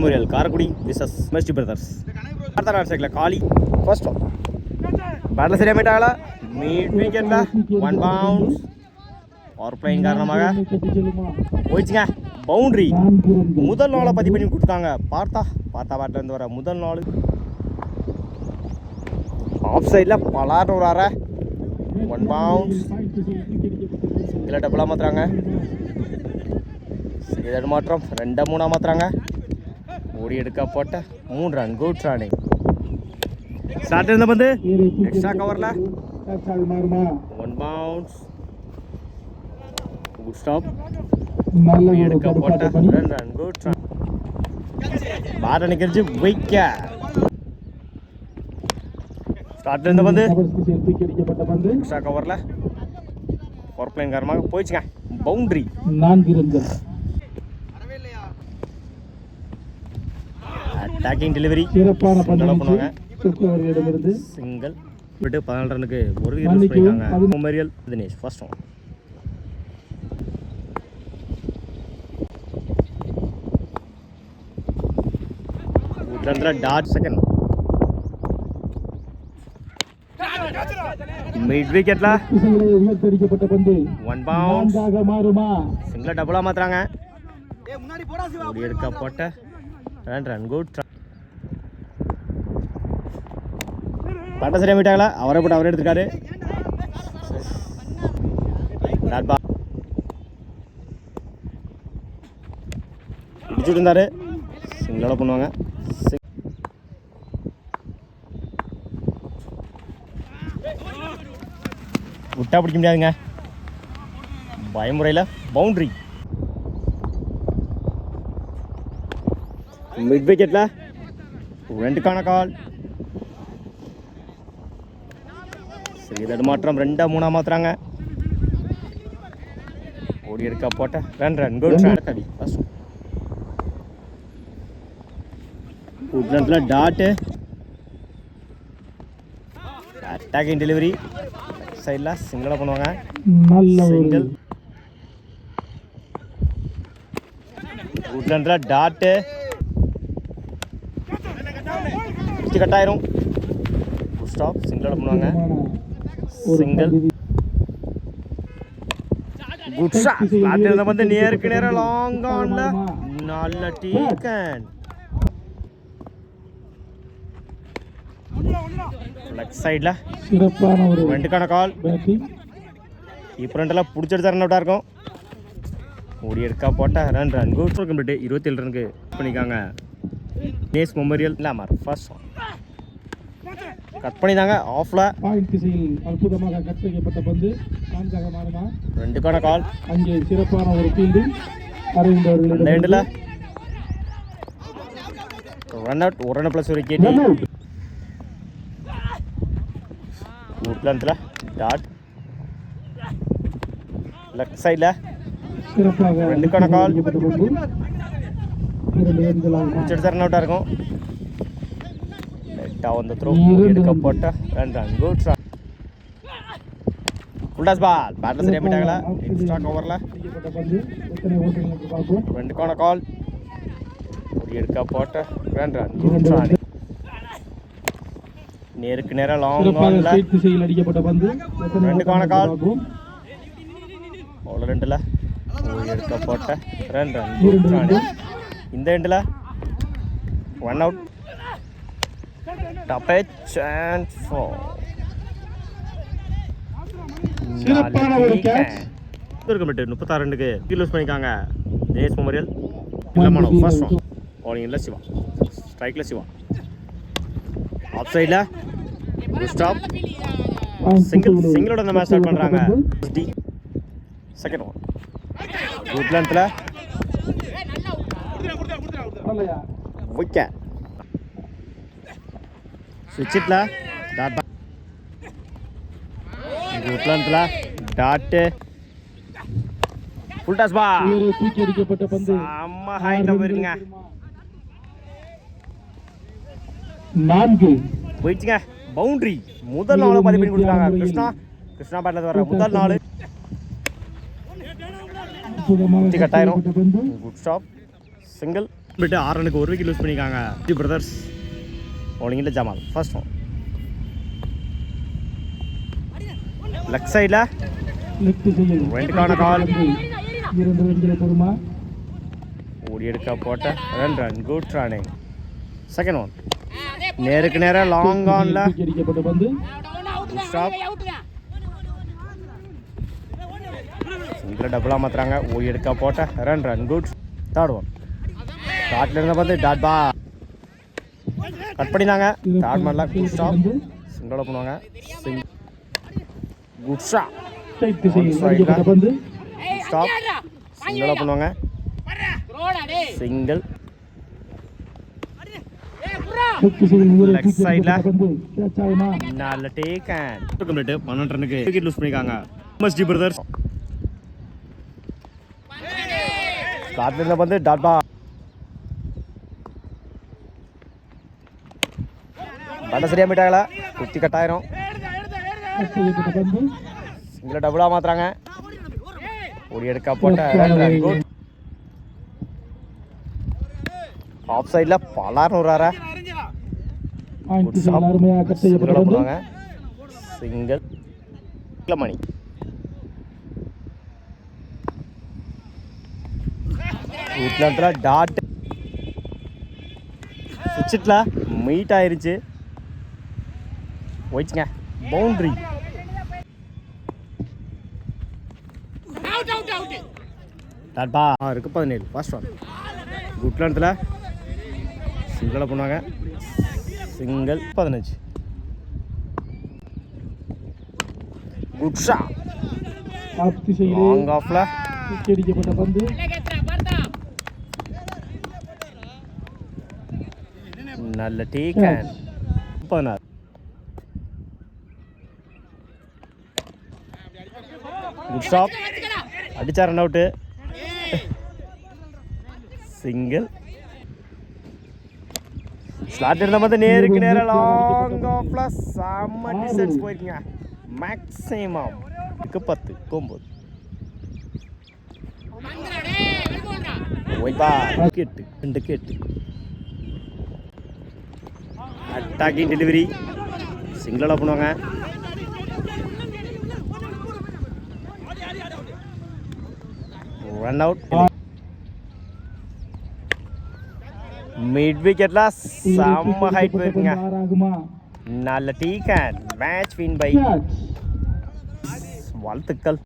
Memorial Karaikudi versus MSD brothers. அடுத்த நாள் cycle காலி ஃபர்ஸ்ட் பேட்டில் சரியாக மீட்டாங்களா மீட் விக்கெட்டில் 1 பவுன்ஸ் பவர் பிளேயின் காரணமாக போயிடுச்சுங்க. பவுண்ட்ரி முதல் நாளை பதிவு பண்ணி கொடுத்தாங்க. பார்த்தா பேட்டிலேருந்து வர முதல் நாள் ஆஃப் சைடில் பலார்னு ஒரு அரை 1 பவுன்ஸ் இதில் டபுளாக மாற்றுறாங்க. சரி மாற்றம் 2-3 மாற்றுறாங்க. ஓடி எடுக்க போட்ட 3 ரன் குட் ரன்னிங். ஸ்டார்ட் இருந்த பந்து எக்ஸ்ட்ரா கவரில் 1 பவுன்ஸ் குட் ஸ்டாப். எடுக்க போட்ட 2 ரன் குட் ரன். பேட் அணிக்கிறது விக்கெட். ஸ்டார்ட் இருந்த பந்து எக்ஸ்ட்ரா கவரில் பவர் பிளேயின் காரணமாக போயிடுச்சுங்க. பவுண்டரி 4 ரன்கள். அட்டாக்கிங் டெலிவரி சிறப்பான பண்ணுவாங்க. அவர்களிடமிருந்து சிங்கிள் விட்டு 14 ரனுக்கு ஒரு யூஸ் பண்ணிருக்காங்க. Memorial Dinesh first one. Dot second mid விக்கெட்ல இழுத்தடிக்கப்பட்ட பந்து 1 பவுன்ஸ் மாறுமா? சிங்கிள் டபுளா மாத்துறாங்க. ஓடி எடுக்க போட்ட 2 ரன் குட். பட்ட சரியா மீட்டாங்களா அவரை போட்டு அவரே எடுத்துருக்காரு. இடிச்சுட்டு இருந்தாரு. சிங்கிளோட பண்ணுவாங்க. விட்டா பிடிக்க முடியாதுங்க. பயமுறையில் பவுண்டரி. மிட் விக்கெட்ல 2க்கான கால். சரி தடுமாற்றம் 2-3 மாத்துறாங்க. ஓடி எடுக்க போட்ட 2 ரன் குட் ரன். உட்லண்ட்ல டாட் அட்டாக்கிங் டெலிவரி சைடில் சிங்கிளாக பண்ணுவாங்க. சிங்கிள் உட்லண்டில் டாட்டு கட் ஆயிரும். ஸ்டாப் சிங்கிளாக பண்ணுவாங்க. Single good shot. பேட்டில் வந்து நேருக்கு நேரம் லாங் ஆன்ல நல்ல டீக்கன். லெஃப்ட் சைடில் சிறப்பான ஒரு 2க்கான கால். பேட்டிங். இப்பரெண்டெல்லாம் பிடிச்செடுத்தா ரன் அவுட்டாக இருக்கும். ஓடி எடுக்கா போட்ட 2 ரன் குட். கம்ப்ளீட் 27 ரனுக்கு பண்ணிக்காங்க. நேஸ் மெமோரியல் இல்லாமல் ஃபர்ஸ்ட் கட் பண்ணிதாங்க ஆஃப்ல. பாயிண்ட் திசையில் அற்புதமாக கட் செய்யப்பட்ட பந்து 4 மாறுமா? 2க்கான கால். அங்கே சிறப்பான ஒரு ஃபீல்டிங் அரவிந்த் அவர்கள். அந்த எண்டில் ரன் அவுட் 1 ரன் ப்ளஸ் ஒரு விக்கெட். உட்லண்டில் டாட் லெஃப்ட் சைடில் சிறப்பாக 2க்கான கால். ரன் அவுட்டாக இருக்கும். லைட்டாக வந்து த்ரோ எடுக்க போட்ட 2 ரன் குட் ரன். ஃபுல்டாஸ் பால் பேட்டில் சரியாக போயிட்டாங்களா. எக்ஸ்ட்ரா கவரில் 2க்கான கால். எடுக்க போட்ட 2 ரன் குட் ரன். நேருக்கு நேரம் லாங் ஆன்ல திசையில் அடிக்கப்பட்ட பந்து 2க்கான கால். அவ்வளோ 2ல எடுக்க போட்ட 2 ரன் குட் ரன். இந்த எண்டில் 1 அவுட். டாப் சான்ஸ் ஃபார் சிறப்பான ஒரு கேட்ச். 36 ரன்னுக்கு யூஸ் பண்ணிக்காங்க. தினேஷ் மெமோரியல் இல்லமானோ ஃபர்ஸ்ட் ஒன். பவுலிங்கில் சிவா, ஸ்ட்ரைக்கில் சிவா. ஆஃப் சைடில் குட் ஸ்டாப். சிங்கிளோட இந்த மேட்ச் ஸ்டார்ட் பண்ணுறாங்க. செகண்ட் ஒன் குட் லென்த்தில் விக்கெட். சுவிட்சில் டாட் குட் லென்த்தில் டாட்டு ஃபுல் டாஸ் பால். தூக்கி அடிக்கப்பட்ட பந்து செம்ம ஹைட்ல போயிருங்க. 4 போயிடுச்சுங்க. பவுண்டரி முதல் நாள் பதிவு பண்ணி கொடுத்தாங்க. கிருஷ்ணா பேட்டில் வர முதல் நாள் கட்டாயிரும். குட் ஸ்டாப் சிங்கிள் பட் 6 ரனுக்கு 1 விக்கெட் லூஸ் பண்ணியிருக்காங்க பிரதர்ஸ். பவுலிங்கில் ஜமால் ஃபர்ஸ்ட் ஒன் லெக் சைடில் லெஃப்ட் சைடில் ரெண்டுக்கான கால். 2 ரன்களை பெறுமா. ஓடி எடுக்க போட்ட run good running. Second one நேருக்கு நேராக லாங் ஆனில் அடிக்கப்பட்ட பந்து ஸ்டாப். சிங்கிள் டபுளாக மாற்றுறாங்க. ஓடி எடுக்க போட்ட ரன் குட். தேர்ட் ஒன் ஷார்ட்ல இருந்த பந்து டாட் பா கட் பண்ணினாங்க. தேர்ட் மேல குட் ஸ்டாப். சிங்கிள் பண்ணுவாங்க. Good shot. ரைட் திசையில் அடிக்கப்பட்ட பந்து ஸ்டாப். சிங்கிள் பண்ணுவாங்க. சிங்கிள் லெஃப்ட் திசையில் ஒரு லெக் சைடுல பந்து கேட்ச் ஆகுமா. நல்ல டேக் அண்ட் கம்ப்ளீட் 12 ரனுக்கு விக்கெட் லூஸ் பண்ணிருக்காங்க எம்எஸ்டி பிரதர்ஸ். ஷார்ட்ல இருந்த பந்து டாட் பா பட்ட சரியா மீட்டாங்களா குத்தி கட்டாயிரும். கேட்ச் செய்யப்பட்ட பந்து சிங்கிள் டபுளாக மாற்றுறாங்க. ஓடி எடுக்க போட்ட ரன் குட். ஆஃப் சைடில் பலார்னு விடுறாரா. பாயிண்ட் திசையில் அருமையாக கட் செய்யப்பட்ட பந்து பண்ணுவாங்க. சிங்கிள் மணி. வீட்டில் டாட் சுவிட்சிட்ல மீட் ஆயிருச்சு. போயிடுச்சுங்க பவுண்ட்ரி. டாட்பா இருக்கு 17 ஃபர்ஸ்ட் ஒன் குட் இடத்துல சிங்கிளை பண்ணுவாங்க. Single 15 good shot. ஆஃப் திசையில் லாங் ஆஃப்ல அடிக்கப்பட்ட பந்து நல்ல டேக் அண்ட் 16 குட் ஸ்டாப். அடிச்சா ரன் அவுட்டு. சிங்கிள் ஸ்லாட் இருந்த மாதிரி நேருக்கு நேரம் லாங் ஆஃப்ல செம்ம டிஸ்டன்ஸ் போயிருக்கீங்க. மேக்ஸிமம் 10 9 ஒய்பா விக்கெட்டு 2 விக்கெட்டு. அட்டாக்கிங் டெலிவரி சிங்கிளாக பண்ணுவாங்க. Run out. மிட் விக்கெட்ல செம்ம ஹைட் போயிருக்குங்க. ஆகுமா. நல்ல டீ கேன் மேட்ச் வின் பை கேட்ச் வாழ்த்துக்கள்.